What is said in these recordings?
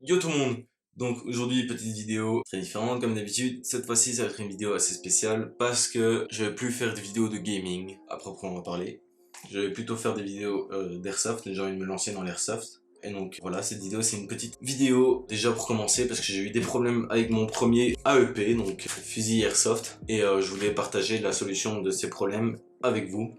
Yo tout le monde! Donc aujourd'hui petite vidéo très différente comme d'habitude. Cette fois-ci ça va être une vidéo assez spéciale parce que je vais plus faire des vidéos de gaming à proprement parler. Je vais plutôt faire des vidéos d'airsoft, j'ai envie de me lancer dans l'airsoft. Et donc voilà, cette vidéo c'est une petite vidéo déjà pour commencer parce que j'ai eu des problèmes avec mon premier AEP, donc fusil airsoft. Et je voulais partager la solution de ces problèmes avec vous.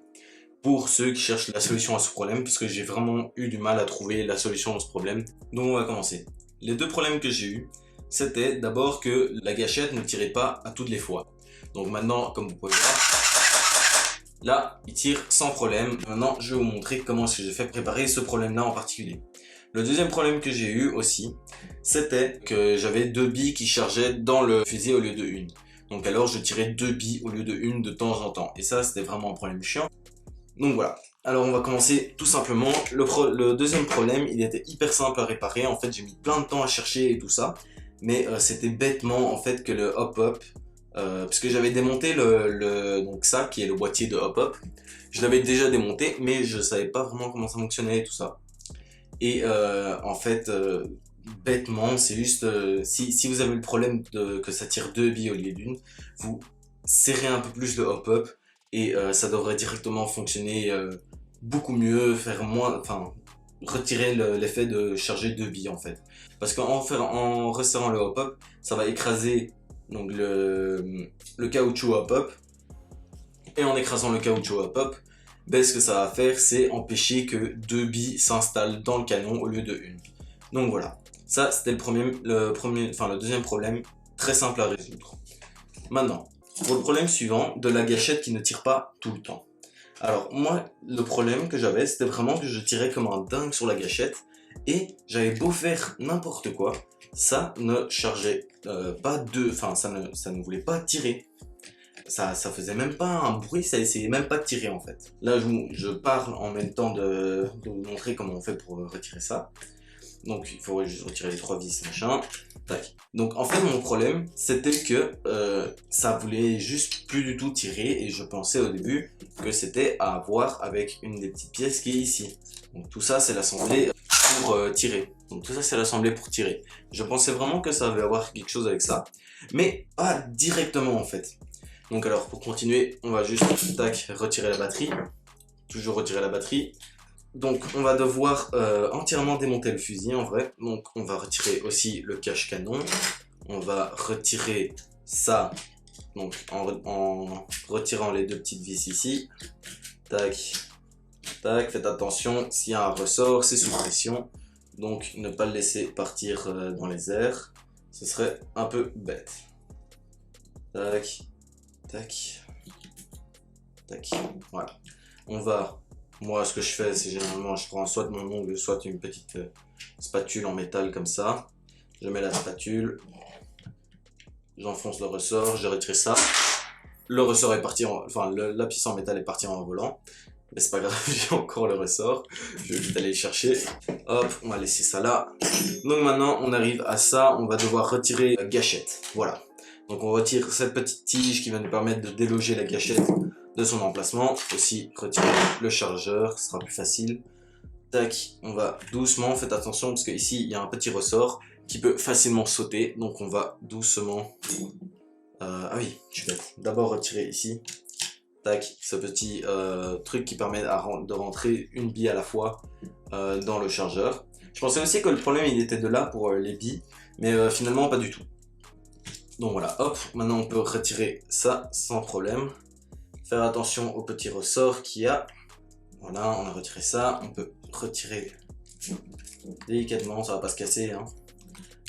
Pour ceux qui cherchent la solution à ce problème, parce que j'ai vraiment eu du mal à trouver la solution à ce problème. Donc on va commencer. Les deux problèmes que j'ai eu, c'était d'abord que la gâchette ne tirait pas à toutes les fois. Donc maintenant, comme vous pouvez voir, là, il tire sans problème. Maintenant, je vais vous montrer comment est-ce que j'ai fait préparer ce problème-là en particulier. Le deuxième problème que j'ai eu aussi, c'était que j'avais deux billes qui chargeaient dans le fusil au lieu de une. Donc alors, je tirais deux billes au lieu de une de temps en temps. Et ça, c'était vraiment un problème chiant. Donc voilà, alors on va commencer tout simplement. Le deuxième problème, il était hyper simple à réparer. En fait, j'ai mis plein de temps à chercher et tout ça. Mais c'était bêtement en fait que le hop-up, parce que j'avais démonté donc ça qui est le boîtier de hop-up. Je l'avais déjà démonté, mais je savais pas vraiment comment ça fonctionnait et tout ça. Et en fait, bêtement, c'est juste, si vous avez le problème que ça tire deux billes au lieu d'une, vous serrez un peu plus le hop-up. Et ça devrait directement fonctionner beaucoup mieux, faire moins, enfin, retirer l'effet de charger deux billes en fait. Parce en resserrant le hop-up, ça va écraser donc le caoutchouc hop-up. Et en écrasant le caoutchouc hop-up, ben, ce que ça va faire, c'est empêcher que deux billes s'installent dans le canon au lieu de une. Donc voilà, ça c'était le deuxième problème, très simple à résoudre. Maintenant, pour le problème suivant, de la gâchette qui ne tire pas tout le temps. Alors moi, le problème que j'avais, c'était vraiment que je tirais comme un dingue sur la gâchette et j'avais beau faire n'importe quoi, ça ne chargeait pas ça ne voulait pas tirer. Ça faisait même pas un bruit, ça essayait même pas de tirer en fait. Là, je parle en même temps de vous montrer comment on fait pour retirer ça. Donc il faudrait juste retirer les trois vis, machin. Tac. Donc en fait mon problème c'était que ça voulait juste plus du tout tirer et je pensais au début que c'était à voir avec une des petites pièces qui est ici. Donc tout ça c'est l'assemblée pour tirer. Donc tout ça c'est l'assemblée pour tirer. Je pensais vraiment que ça avait à voir quelque chose avec ça, mais pas directement en fait. Donc alors pour continuer on va juste tac retirer la batterie. Toujours retirer la batterie. Donc on va devoir entièrement démonter le fusil en vrai. Donc on va retirer aussi le cache-canon. On va retirer ça donc en retirant les deux petites vis ici. Tac, tac, faites attention, s'il y a un ressort, c'est sous pression. Donc ne pas le laisser partir dans les airs. Ce serait un peu bête. Tac, tac, tac, voilà. On va... Moi, ce que je fais, c'est généralement, je prends soit mon ongle, soit une petite spatule en métal comme ça. Je mets la spatule, j'enfonce le ressort, je retire ça. Le ressort est parti, la piste en métal est partie en volant. Mais c'est pas grave, j'ai encore le ressort. Je vais vite aller le chercher. Hop, on va laisser ça là. Donc maintenant, on arrive à ça, on va devoir retirer la gâchette. Voilà. Donc on retire cette petite tige qui va nous permettre de déloger la gâchette de son emplacement. Aussi retirer le chargeur, ce sera plus facile. Tac, on va doucement, faites attention parce qu'ici il y a un petit ressort qui peut facilement sauter. Donc on va doucement... ah oui, je suis bête. D'abord retirer ici. Tac, ce petit truc qui permet de rentrer une bille à la fois dans le chargeur. Je pensais aussi que le problème il était de là pour les billes, mais finalement pas du tout. Donc voilà, hop, maintenant on peut retirer ça sans problème. Faire attention au petit ressort qu'il y a. Voilà, on a retiré ça. On peut retirer délicatement, ça va pas se casser. Hein.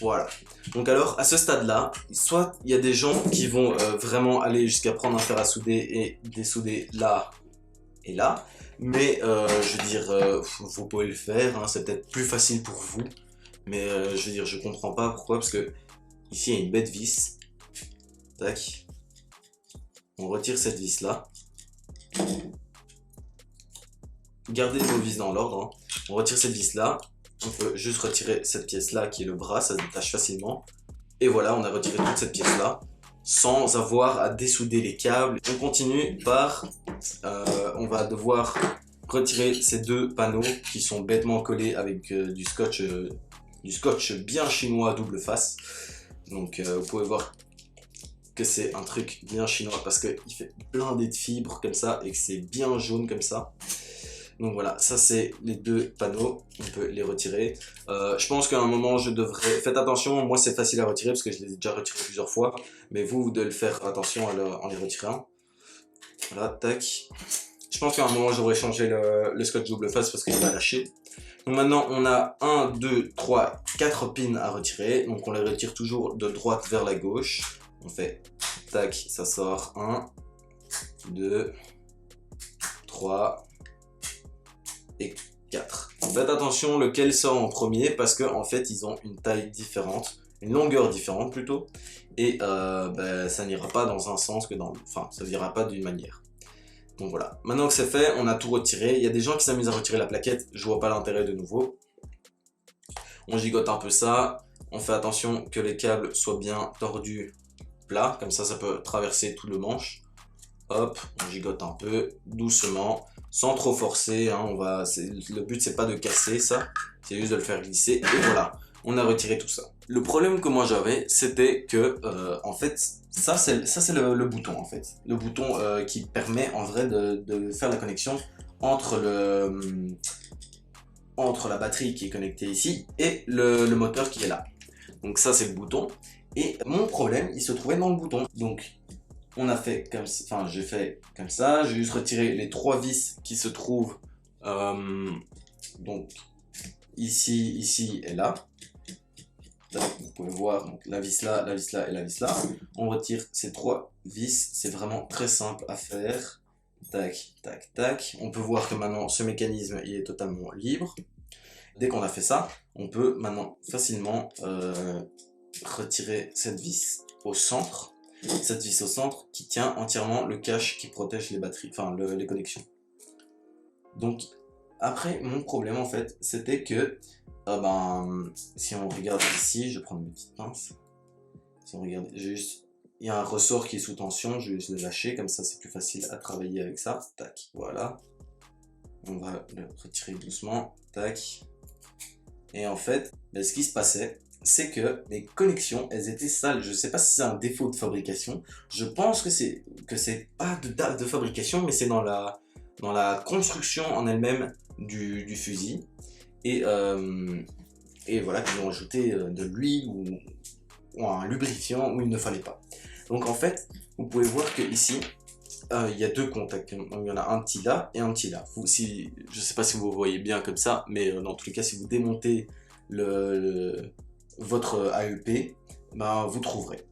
Voilà. Donc alors, à ce stade-là, soit il y a des gens qui vont vraiment aller jusqu'à prendre un fer à souder et dessouder là et là. Mais je veux dire, vous pouvez le faire, hein, c'est peut-être plus facile pour vous. Mais je veux dire, je comprends pas pourquoi, parce que ici il y a une bête vis. Tac. On retire cette vis là. Gardez vos vis dans l'ordre. Hein. On retire cette vis là. On peut juste retirer cette pièce là qui est le bras, ça se détache facilement. Et voilà, on a retiré toute cette pièce là sans avoir à dessouder les câbles. On continue par... on va devoir retirer ces deux panneaux qui sont bêtement collés avec du scotch du scotch bien chinois double face. Donc vous pouvez voir que c'est un truc bien chinois parce qu'il fait blindé de fibres comme ça et que c'est bien jaune comme ça. Donc voilà, ça c'est les deux panneaux, on peut les retirer. Je pense qu'à un moment je devrais... Faites attention, moi c'est facile à retirer parce que je les ai déjà retirés plusieurs fois. Mais vous devez faire attention en les retirant. Voilà, tac. Je pense qu'à un moment je devrais changer le scotch double face parce qu'il va lâcher. Donc maintenant on a 1, 2, 3, 4 pins à retirer. Donc on les retire toujours de droite vers la gauche. On fait tac, ça sort 1, 2, 3 et 4. Faites attention lequel sort en premier parce que en fait ils ont une taille différente, une longueur différente plutôt, et ça n'ira pas dans un sens que dans... Enfin, ça n'ira pas d'une manière. Donc voilà, maintenant que c'est fait, on a tout retiré. Il y a des gens qui s'amusent à retirer la plaquette, je vois pas l'intérêt de nouveau. On gigote un peu ça, on fait attention que les câbles soient bien tordus plat, comme ça peut traverser tout le manche. Hop, on gigote un peu, doucement, sans trop forcer, hein, le but c'est pas de casser ça, c'est juste de le faire glisser, et voilà, on a retiré tout ça. Le problème que moi j'avais, c'était que, en fait, ça c'est le bouton en fait. Le bouton qui permet en vrai de faire la connexion entre la batterie qui est connectée ici et le moteur qui est là. Donc ça c'est le bouton. Et mon problème, il se trouvait dans le bouton. Donc, on a fait comme ça, enfin, j'ai fait comme ça. J'ai juste retiré les 3 vis qui se trouvent donc ici et là. Donc, vous pouvez voir donc, la vis là et la vis là. On retire ces 3 vis. C'est vraiment très simple à faire. Tac, tac, tac. On peut voir que maintenant, ce mécanisme, il est totalement libre. Dès qu'on a fait ça, on peut maintenant facilement... retirer cette vis au centre, qui tient entièrement le cache qui protège les batteries, enfin les connexions. Donc après mon problème en fait c'était que si on regarde ici, je vais prendre mes petites pinces, si on regarde juste, il y a un ressort qui est sous tension, je vais juste le lâcher, comme ça c'est plus facile à travailler avec ça, tac, voilà, on va le retirer doucement, tac, et en fait ce qui se passait, c'est que mes connexions, elles étaient sales. Je sais pas si c'est un défaut de fabrication. Je pense que c'est pas de date de fabrication, mais c'est dans la construction en elle-même du fusil. Et voilà, qu'ils ont ajouté de l'huile ou un lubrifiant où il ne fallait pas. Donc en fait, vous pouvez voir que ici, il y a 2 contacts. Il y en a un petit là et un petit là. Je sais pas si vous voyez bien comme ça, mais dans tous les cas, si vous démontez votre AEP, vous trouverez.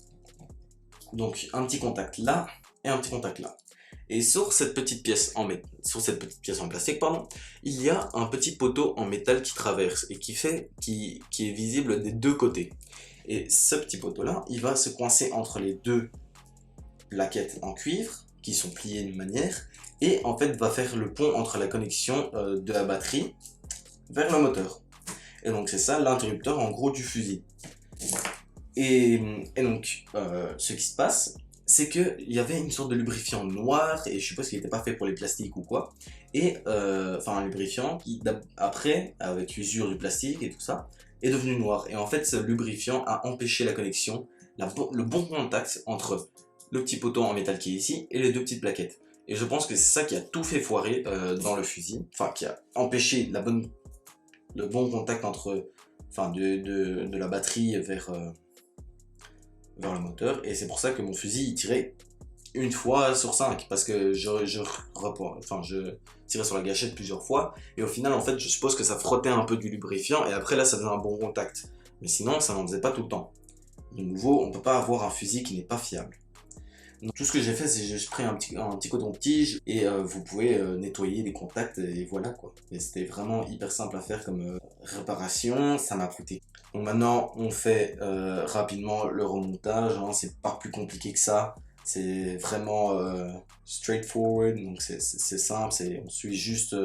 Donc un petit contact là et un petit contact là. Et sur cette petite pièce en plastique, pardon, il y a un petit poteau en métal qui traverse et qui est visible des 2 côtés. Et ce petit poteau là, il va se coincer entre les 2 plaquettes en cuivre qui sont pliées d'une manière et en fait va faire le pont entre la connexion de la batterie vers le moteur. Et donc c'est ça l'interrupteur en gros du fusil. Et donc ce qui se passe, c'est qu'il y avait une sorte de lubrifiant noir, et je suppose qu'il n'était pas fait pour les plastiques ou quoi, et enfin un lubrifiant qui après, avec l'usure du plastique et tout ça, est devenu noir. Et en fait ce lubrifiant a empêché la connexion, le bon contact entre le petit poteau en métal qui est ici et les 2 petites plaquettes. Et je pense que c'est ça qui a tout fait foirer dans le fusil, enfin qui a empêché le bon contact entre, de la batterie vers le moteur, et c'est pour ça que mon fusil il tirait une fois sur 5 parce que je tirais sur la gâchette plusieurs fois et au final en fait je suppose que ça frottait un peu du lubrifiant et après là ça faisait un bon contact, mais sinon ça n'en faisait pas tout le temps. De nouveau, on peut pas avoir un fusil qui n'est pas fiable. Donc, tout ce que j'ai fait, c'est j'ai pris un petit coton-tige et vous pouvez nettoyer les contacts et voilà quoi. Et c'était vraiment hyper simple à faire comme réparation, ça m'a coûté. Donc maintenant, on fait rapidement le remontage, hein, c'est pas plus compliqué que ça. C'est vraiment straightforward, donc c'est simple, on suit juste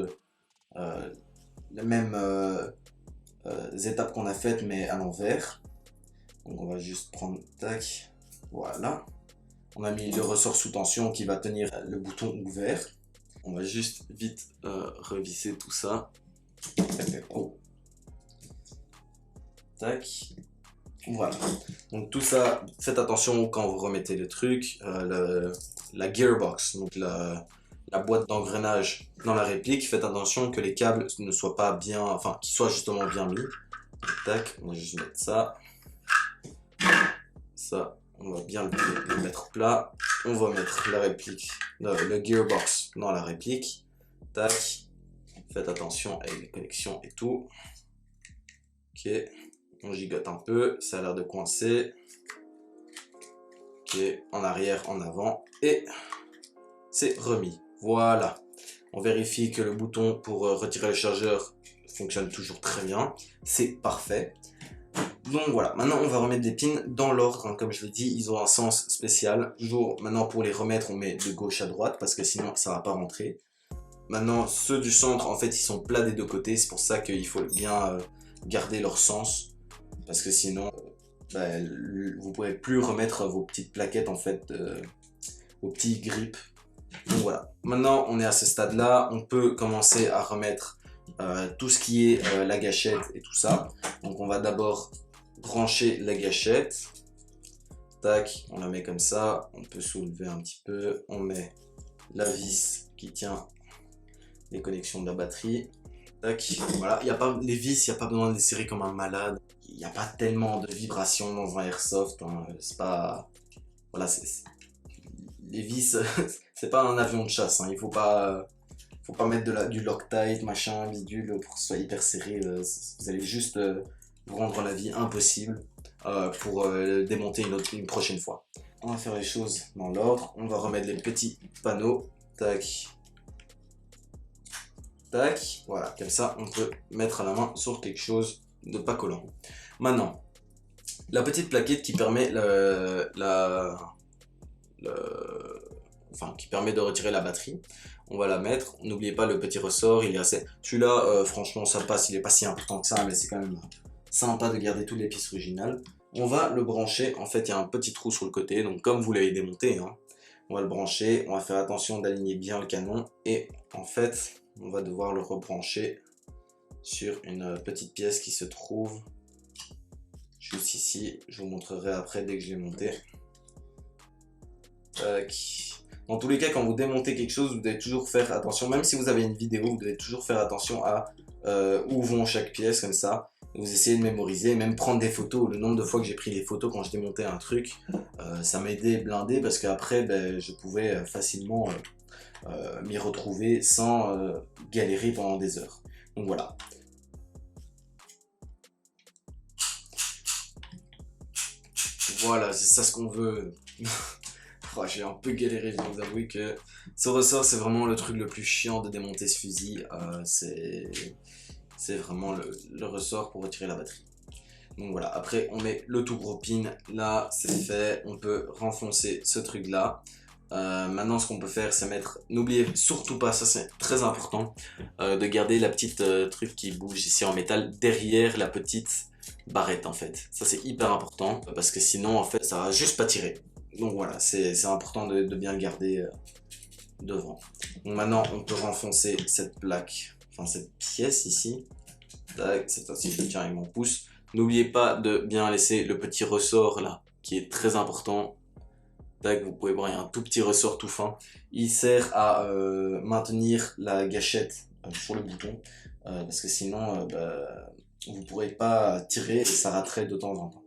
les mêmes étapes qu'on a faites mais à l'envers. Donc on va juste prendre, tac, voilà. On a mis le ressort sous tension qui va tenir le bouton ouvert. On va juste vite revisser tout ça. Oh. tac. Voilà. Donc tout ça, faites attention quand vous remettez le truc, la gearbox, donc la boîte d'engrenage dans la réplique, faites attention que les câbles ne soient pas bien, enfin qu'ils soient justement bien mis. Tac, on va juste mettre ça. Ça, on va bien le mettre plat. On va mettre la réplique, le gearbox dans la réplique. Tac. Faites attention avec les connexions et tout. Ok. On gigote un peu. Ça a l'air de coincer. Ok. En arrière, en avant. Et c'est remis. Voilà. On vérifie que le bouton pour retirer le chargeur fonctionne toujours très bien. C'est parfait. Donc voilà, maintenant on va remettre des pins dans l'ordre, hein, comme je l'ai dit, ils ont un sens spécial. Toujours, maintenant pour les remettre, on met de gauche à droite, parce que sinon ça va pas rentrer. Maintenant, ceux du centre, en fait, ils sont plats des deux côtés, c'est pour ça qu'il faut bien garder leur sens, parce que sinon, vous pourrez plus remettre vos petites plaquettes, en fait, vos petits grips. Donc voilà, maintenant on est à ce stade-là, on peut commencer à remettre tout ce qui est la gâchette et tout ça. Donc on va d'abord brancher la gâchette, tac, on la met comme ça, on peut soulever un petit peu, on met la vis qui tient les connexions de la batterie, tac, voilà, il y a pas les vis, il n'y a pas besoin de les serrer comme un malade, il n'y a pas tellement de vibrations dans un airsoft, hein. C'est pas, voilà, les vis, c'est pas un avion de chasse, hein. Il faut pas mettre du Loctite, machin, bidule pour que ce soit hyper serré, vous allez juste vous rendre la vie impossible pour démonter une prochaine fois. On va faire les choses dans l'ordre, on va remettre les petits panneaux, tac, tac, voilà, comme ça on peut mettre la main sur quelque chose de pas collant. Maintenant, la petite plaquette qui permet qui permet de retirer la batterie, on va la mettre. N'oubliez pas le petit ressort, il est assez, celui-là franchement ça passe, il est pas si important que ça, mais c'est quand même sympa de garder toutes les pièces originales. On va le brancher, en fait il y a un petit trou sur le côté, donc comme vous l'avez démonté, hein, on va le brancher, on va faire attention d'aligner bien le canon, et en fait on va devoir le rebrancher sur une petite pièce qui se trouve juste ici. Je vous montrerai après dès que je l'ai monté. Tac. Dans tous les cas, quand vous démontez quelque chose, vous devez toujours faire attention, même si vous avez une vidéo, vous devez toujours faire attention à où vont chaque pièce, comme ça. Vous essayez de mémoriser, même prendre des photos. Le nombre de fois que j'ai pris des photos quand je démontais un truc, ça m'aidait blindé, parce qu'après, je pouvais facilement m'y retrouver sans galérer pendant des heures. Donc voilà. Voilà, c'est ça ce qu'on veut. Oh, j'ai un peu galéré, je dois vous avouer que ce ressort c'est vraiment le truc le plus chiant de démonter ce fusil. C'est vraiment le ressort pour retirer la batterie. Donc voilà, après on met le tout gros pin, là c'est fait, on peut renfoncer ce truc là. Maintenant ce qu'on peut faire c'est mettre, n'oubliez surtout pas, ça c'est très important, de garder la petite truc qui bouge ici en métal derrière la petite barrette en fait. Ça c'est hyper important parce que sinon en fait ça va juste pas tirer. Donc voilà, c'est important de bien le garder devant. Donc maintenant on peut renfoncer cette plaque, enfin cette pièce ici. Tac, cette fois-ci je le tiens avec mon pouce. N'oubliez pas de bien laisser le petit ressort là, qui est très important. Tac, vous pouvez voir, il y a un tout petit ressort tout fin. Il sert à maintenir la gâchette sur le bouton, parce que sinon vous ne pourrez pas tirer et ça raterait de temps en temps.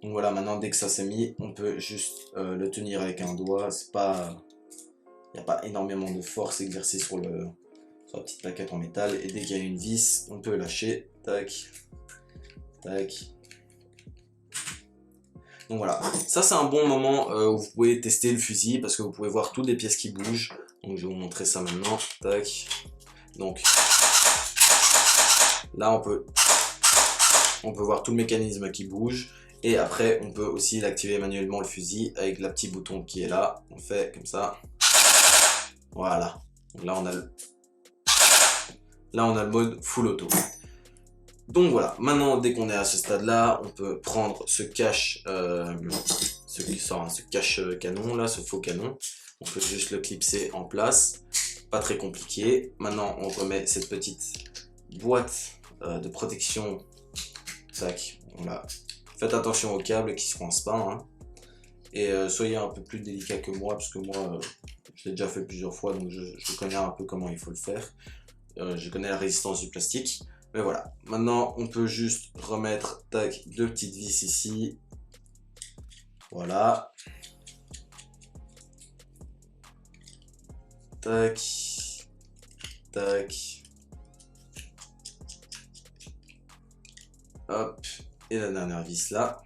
Donc voilà, maintenant dès que ça s'est mis, on peut juste le tenir avec un doigt. C'est pas, il n'y a pas énormément de force exercée sur la petite plaquette en métal. Et dès qu'il y a une vis, on peut lâcher. Tac, tac. Donc voilà, ça c'est un bon moment où vous pouvez tester le fusil parce que vous pouvez voir toutes les pièces qui bougent. Donc je vais vous montrer ça maintenant. Tac. Donc là on peut voir tout le mécanisme qui bouge. Et après, on peut aussi l'activer manuellement le fusil avec le petit bouton qui est là. On fait comme ça. Voilà. Donc là, on a le mode full auto. Donc voilà. Maintenant, dès qu'on est à ce stade-là, on peut prendre ce cache canon là, ce faux canon. On peut juste le clipser en place. Pas très compliqué. Maintenant, on remet cette petite boîte de protection. Tac, Voilà. Faites attention aux câbles qui se coincent pas, hein. Et soyez un peu plus délicat que moi, parce que moi, je l'ai déjà fait plusieurs fois, donc je connais un peu comment il faut le faire. Je connais la résistance du plastique. Mais voilà, maintenant on peut juste remettre, tac, 2 petites vis ici. Voilà. Tac, tac. Hop, et la dernière vis là.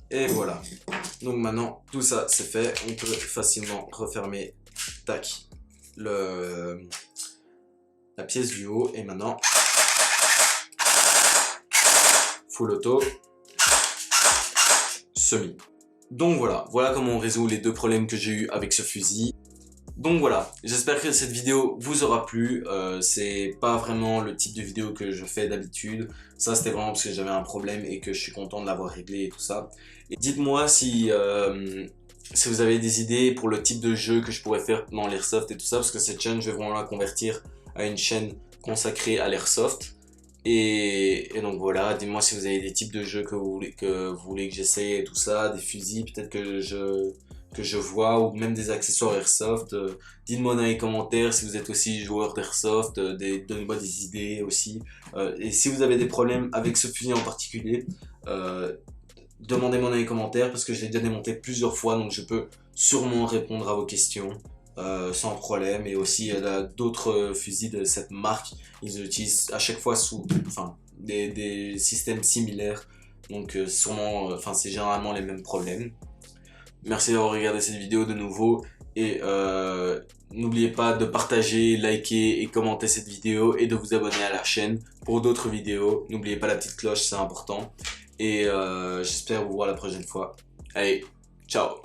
Et voilà. Donc maintenant, tout ça c'est fait. On peut facilement refermer, tac, la pièce du haut. Et maintenant, full auto, semi. Donc voilà comment on résout les deux problèmes que j'ai eu avec ce fusil. Donc voilà, j'espère que cette vidéo vous aura plu. C'est pas vraiment le type de vidéo que je fais d'habitude. Ça c'était vraiment parce que j'avais un problème et que je suis content de l'avoir réglé et tout ça. Et dites-moi si vous avez des idées pour le type de jeu que je pourrais faire dans l'airsoft et tout ça, parce que cette chaîne je vais vraiment la convertir à une chaîne consacrée à l'airsoft. Et donc voilà, dites-moi si vous avez des types de jeux que vous voulez que j'essaye et tout ça, des fusils peut-être que je vois, ou même des accessoires airsoft. Dites-moi dans les commentaires si vous êtes aussi joueur d'airsoft, donnez-moi des idées aussi. Et si vous avez des problèmes avec ce fusil en particulier, demandez-moi dans les commentaires parce que je l'ai déjà démonté plusieurs fois, donc je peux sûrement répondre à vos questions. Sans problème. Et aussi d'autres fusils de cette marque, ils utilisent à chaque fois des systèmes similaires, donc sûrement, c'est généralement les mêmes problèmes. Merci d'avoir regardé cette vidéo de nouveau et n'oubliez pas de partager, liker et commenter cette vidéo et de vous abonner à la chaîne pour d'autres vidéos. N'oubliez pas la petite cloche, c'est important. Et j'espère vous voir la prochaine fois. Allez, ciao!